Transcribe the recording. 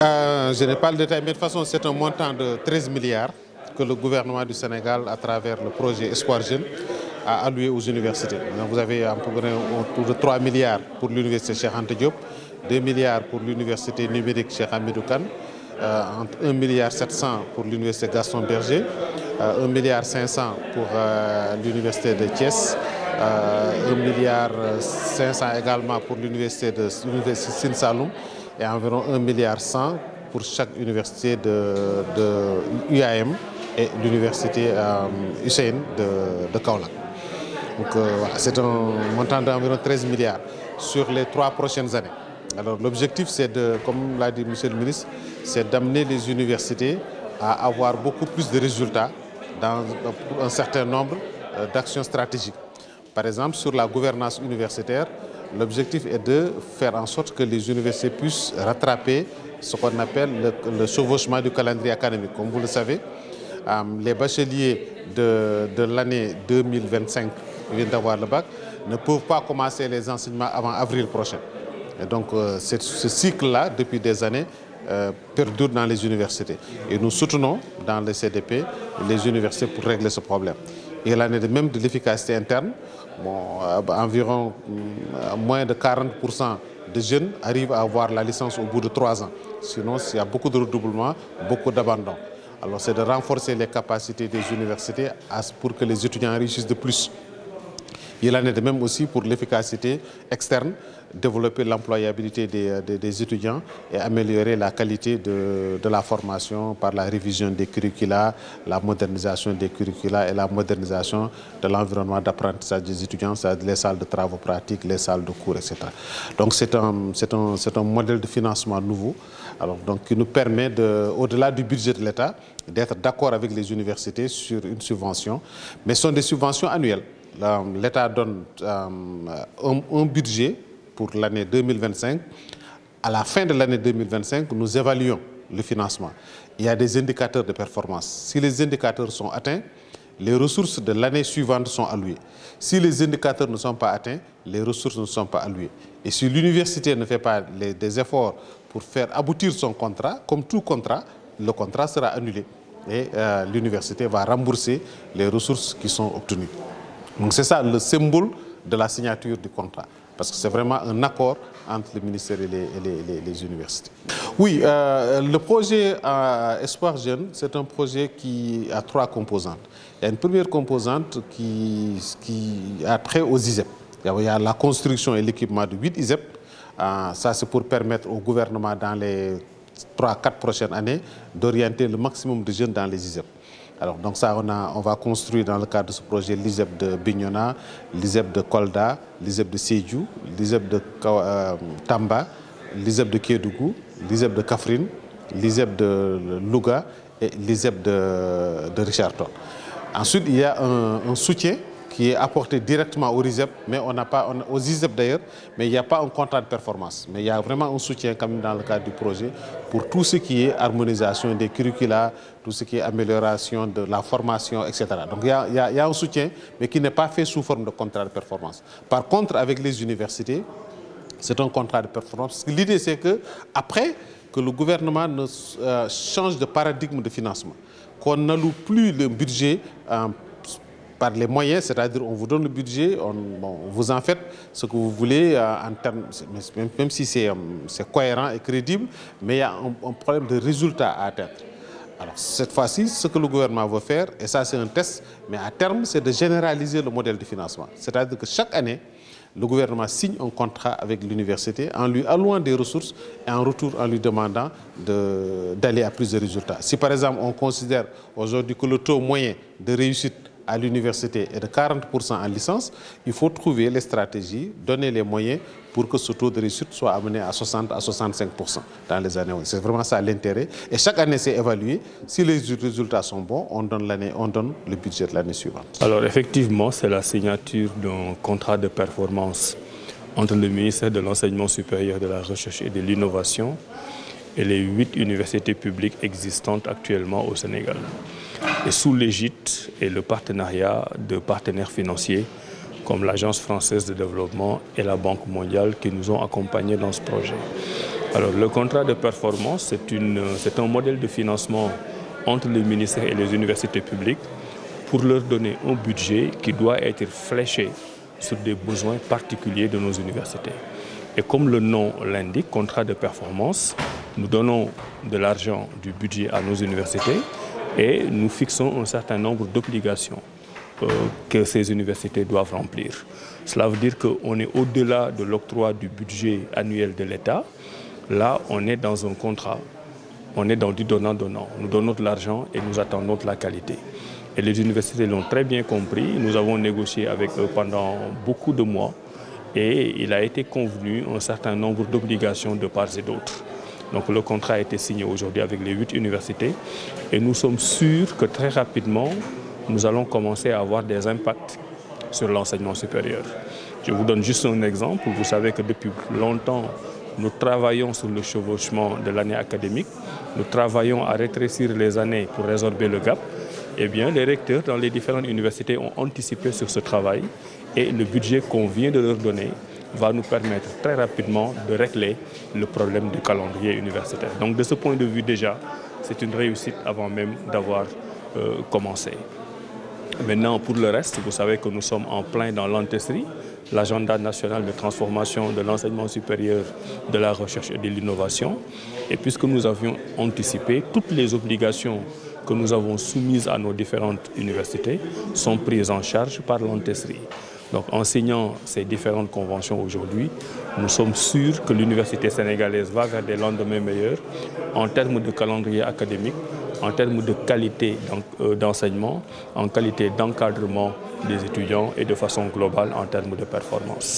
Je n'ai pas le détail, mais de toute façon, c'est un montant de 13 milliards que le gouvernement du Sénégal, à travers le projet Espoir Jeune, a alloué aux universités. Donc, vous avez à peu près autour de 3 milliards pour l'université Cheikh Anta Diop, 2 milliards pour l'université numérique Cheikh Hamidou Kane, entre 1,7 milliard pour l'université Gaston Berger, 1,5 milliard pour l'université de Thiès, 1,5 milliard également pour l'université de Sine Saloum et environ 1,1 milliard pour chaque université de UAM et l'université Hussein de Kaolack. Donc c'est un montant d'environ 13 milliards sur les 3 prochaines années. Alors l'objectif, c'est de, comme l'a dit M. le ministre, c'est d'amener les universités à avoir beaucoup plus de résultats dans un certain nombre d'actions stratégiques. Par exemple, sur la gouvernance universitaire, l'objectif est de faire en sorte que les universités puissent rattraper ce qu'on appelle le chevauchement du calendrier académique. Comme vous le savez, les bacheliers de l'année 2025 qui viennent d'avoir le bac ne peuvent pas commencer les enseignements avant avril prochain. Et donc ce cycle-là, depuis des années, perdure dans les universités. Et nous soutenons dans le CDP les universités pour régler ce problème. Et l'année même de l'efficacité interne, environ moins de 40% de jeunes arrivent à avoir la licence au bout de 3 ans. Sinon, il y a beaucoup de redoublement, beaucoup d'abandon. Alors c'est de renforcer les capacités des universités pour que les étudiants réussissent de plus. Il en est de même aussi pour l'efficacité externe, développer l'employabilité des étudiants et améliorer la qualité de la formation par la révision des curricula, la modernisation des curricula et la modernisation de l'environnement d'apprentissage des étudiants, les salles de travaux pratiques, les salles de cours, etc. Donc c'est un modèle de financement nouveau, alors, donc, qui nous permet, au-delà du budget de l'État, d'être d'accord avec les universités sur une subvention, mais ce sont des subventions annuelles. L'État donne un budget pour l'année 2025. À la fin de l'année 2025, nous évaluons le financement. Il y a des indicateurs de performance. Si les indicateurs sont atteints, les ressources de l'année suivante sont allouées. Si les indicateurs ne sont pas atteints, les ressources ne sont pas allouées. Et si l'université ne fait pas des efforts pour faire aboutir son contrat, comme tout contrat, le contrat sera annulé. Et l'université va rembourser les ressources qui sont obtenues. Donc c'est ça le symbole de la signature du contrat, parce que c'est vraiment un accord entre le ministère et les universités. Oui, le projet Espoir Jeune, c'est un projet qui a 3 composantes. Il y a une première composante qui a trait aux ISEP. Il y a la construction et l'équipement de 8 ISEP. Ça, c'est pour permettre au gouvernement, dans les 3-4 prochaines années, d'orienter le maximum de jeunes dans les ISEP. Alors, donc ça, on va construire dans le cadre de ce projet l'ISEP de Bignona, l'ISEP de Kolda, l'ISEP de Sédhiou, l'ISEP de Tamba, l'ISEP de Kédougou, l'ISEP de Kaffrine, l'ISEP de Louga et l'ISEP de Richard Toll. Ensuite, il y a un soutien qui est apporté directement aux ISEP, mais aux ISEP d'ailleurs, mais il n'y a pas un contrat de performance. Mais il y a vraiment un soutien quand même dans le cadre du projet pour tout ce qui est harmonisation des curricula, tout ce qui est amélioration de la formation, etc. Donc il y a un soutien, mais qui n'est pas fait sous forme de contrat de performance. Par contre, avec les universités, c'est un contrat de performance. L'idée, c'est que après que le gouvernement change de paradigme de financement, qu'on n'alloue plus le budget par les moyens, c'est-à-dire on vous donne le budget, vous en faites ce que vous voulez en termes, même si c'est cohérent et crédible, mais il y a un problème de résultat à atteindre. Alors cette fois-ci, ce que le gouvernement veut faire, et ça c'est un test, mais à terme, c'est de généraliser le modèle de financement. C'est-à-dire que chaque année, le gouvernement signe un contrat avec l'université en lui allouant des ressources et en retour en lui demandant d'aller à plus de résultats. Si par exemple on considère aujourd'hui que le taux moyen de réussite à l'université est de 40% en licence, il faut trouver les stratégies, donner les moyens pour que ce taux de réussite soit amené à 60 à 65% dans les années. C'est vraiment ça l'intérêt. Et chaque année, c'est évalué. Si les résultats sont bons, on donne le budget de l'année suivante. Alors effectivement, c'est la signature d'un contrat de performance entre le ministère de l'Enseignement supérieur, de la Recherche et de l'Innovation et les 8 universités publiques existantes actuellement au Sénégal. Et sous l'égide et le partenariat de partenaires financiers comme l'Agence française de développement et la Banque mondiale qui nous ont accompagnés dans ce projet. Alors, le contrat de performance, c'est un modèle de financement entre les ministères et les universités publiques pour leur donner un budget qui doit être fléché sur des besoins particuliers de nos universités. Et comme le nom l'indique, contrat de performance, nous donnons de l'argent, du budget à nos universités et nous fixons un certain nombre d'obligations que ces universités doivent remplir. Cela veut dire qu'on est au-delà de l'octroi du budget annuel de l'État. Là, on est dans un contrat, on est dans du donnant-donnant. Nous donnons de l'argent et nous attendons de la qualité. Et les universités l'ont très bien compris. Nous avons négocié avec eux pendant beaucoup de mois et il a été convenu un certain nombre d'obligations de part et d'autre. Donc le contrat a été signé aujourd'hui avec les 8 universités et nous sommes sûrs que très rapidement, nous allons commencer à avoir des impacts sur l'enseignement supérieur. Je vous donne juste un exemple. Vous savez que depuis longtemps, nous travaillons sur le chevauchement de l'année académique. Nous travaillons à rétrécir les années pour résorber le gap. Eh bien, les recteurs dans les différentes universités ont anticipé sur ce travail et le budget qu'on vient de leur donner va nous permettre très rapidement de régler le problème du calendrier universitaire. Donc de ce point de vue déjà, c'est une réussite avant même d'avoir commencé. Maintenant, pour le reste, vous savez que nous sommes en plein dans l'ANTESRI, l'agenda national de transformation de l'enseignement supérieur, de la recherche et de l'innovation. Et puisque nous avions anticipé, toutes les obligations que nous avons soumises à nos différentes universités sont prises en charge par l'ANTESRI. Donc en signant ces différentes conventions aujourd'hui, nous sommes sûrs que l'université sénégalaise va vers des lendemains meilleurs en termes de calendrier académique, en termes de qualité d'enseignement, en qualité d'encadrement des étudiants et de façon globale en termes de performance.